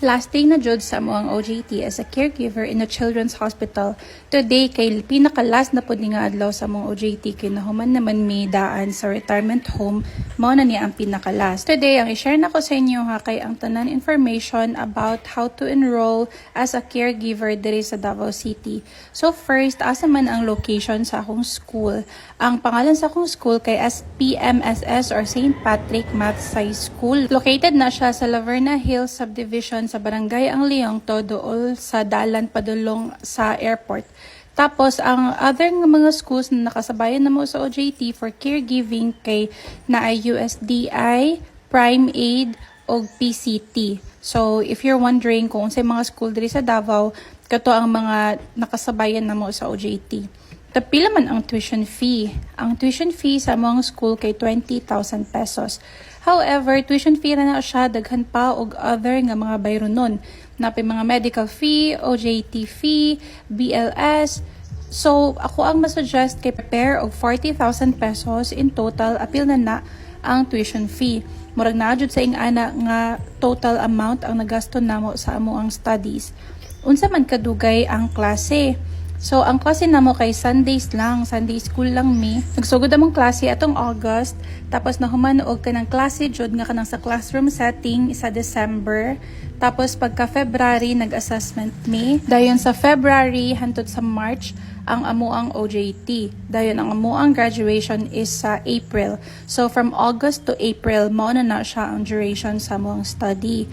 Last day na jud sa mo ang OJT as a caregiver in a children's hospital. Today kay pinaka-last na pod ni nga adlaw sa mong OJT kay nahuman naman mi daan sa retirement home, mao na niya ang pinaka-last. Today ang i-share nako sa inyo ha kay ang tanan information about how to enroll as a caregiver diri sa Davao City. So first, asa man ang location sa akong school? Ang pangalan sa akong school kay SPMSS or St. Patrick Maths High School. Located na siya sa Laverna Hills Subdivision sa Barangay Ang Leong, Todool sa Dalan padulong sa airport. Tapos ang other mga schools na nakasabayan na mo sa OJT for caregiving kay na ay USDI, Prime Aid o PCT. So if you're wondering kung sa mga school diri sa Davao, kato ang mga nakasabayan na mo sa OJT. Pila man ang tuition fee. Ang tuition fee sa mga school kay 20,000 pesos. However, tuition fee na siya daghan pa og other nga mga bayro nun. Napay mga medical fee, OJT fee, BLS. So, ako ang masuggest kay prepare og 40,000 pesos in total. Apil na ang tuition fee. Murag na jud sa ing-ana nga total amount ang nagasto namo sa amo ang studies. Unsa man kadugay ang klase? So, ang klase namo kay Sundays lang, Sunday school lang mi. Nagsugod among klase atong August, tapos nahumanog ka ng klase jud nga kanang sa classroom setting sa December. Tapos pagka February nag-assessment mi. Dayon sa February hantod sa March ang amuang OJT. Dayon ang amuang graduation is sa April. So from August to April mao na siya ang duration sa amuang study.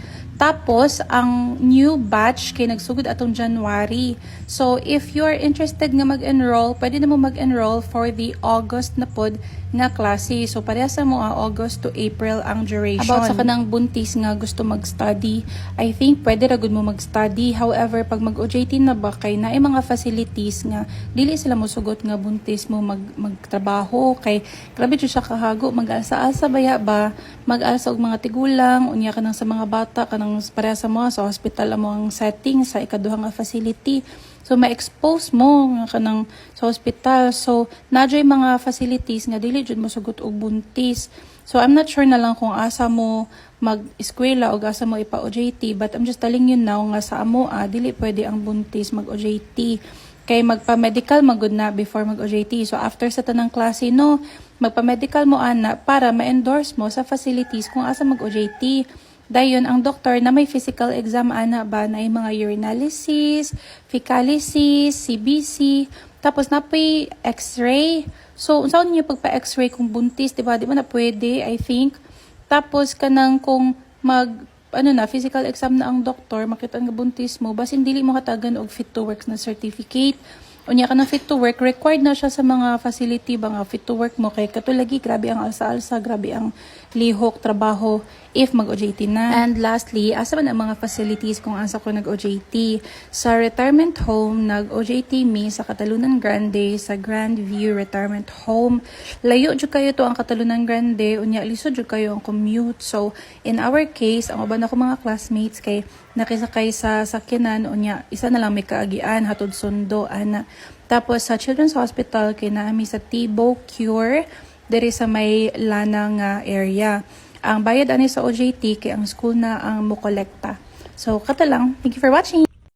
Tapos, ang new batch kay nagsugod atong January. So, if you're interested nga mag-enroll, pwede na mo mag-enroll for the August na pod nga klase. So, parehas mo August to April ang duration. About sa kanang buntis nga gusto mag-study, I think pwede ra gud mo mag-study. However, pag mag-OJT na ba kay naay mga facilities nga dili sila mosugot nga buntis mo magtrabaho kay grabe jud siya kahago, mag-asa-asa baya ba, mag-asa og mga tigulang, unya ka nang sa mga bata kanang pareha sa mga sa hospital ang setting sa ikaduha nga facility. So ma-expose mo nga kanang sa hospital. So nadyoy mga facilities nga dili jud mosugot og buntis. So I'm not sure na lang kung asa mo mag-eskwela o asa mo ipa-OJT, but I'm just telling you now nga sa amo dili pwede ang buntis mag-OJT. Kay magpa-medical magud na before mag-OJT. So after sa tanang klase no, magpa-medical mo ana para ma-endorse mo sa facilities kung asa mag-OJT. Dayon ang doktor na may physical exam ana ba na yung mga urinalysis, fecalysis, CBC, tapos napay x-ray. So unsaon niyo pagpa-x-ray kung buntis, di ba? Di ba na pwede, I think. Tapos kanang kung physical exam na ang doktor, makita nga buntis mo, basin dili mo katagan og fit to work na certificate. Unya ka ng fit to work, required na siya sa mga facility ba nga fit to work mo kay katulagi grabe ang alsa-alsa, grabe ang lihok trabaho if mag-OJT na. And lastly, asa man ang mga facilities kung asa ko nag-OJT? Sa retirement home, nag-OJT mi sa Catalunan Grande, sa Grand View Retirement Home. Layo jud kayo to ang Catalunan Grande, unya lisod jud kayo ang commute. So, in our case, ang uban ako mga classmates kay nakisakay sa sakyanan, unya isa na lang may kaagian, hatod sundo, ana. Tapos sa Children's Hospital, kay naami sa Tibo Cure, diri sa may lanang area. Ang bayad ani sa OJT kay ang school na ang mokolekta. So, kata lang. Thank you for watching.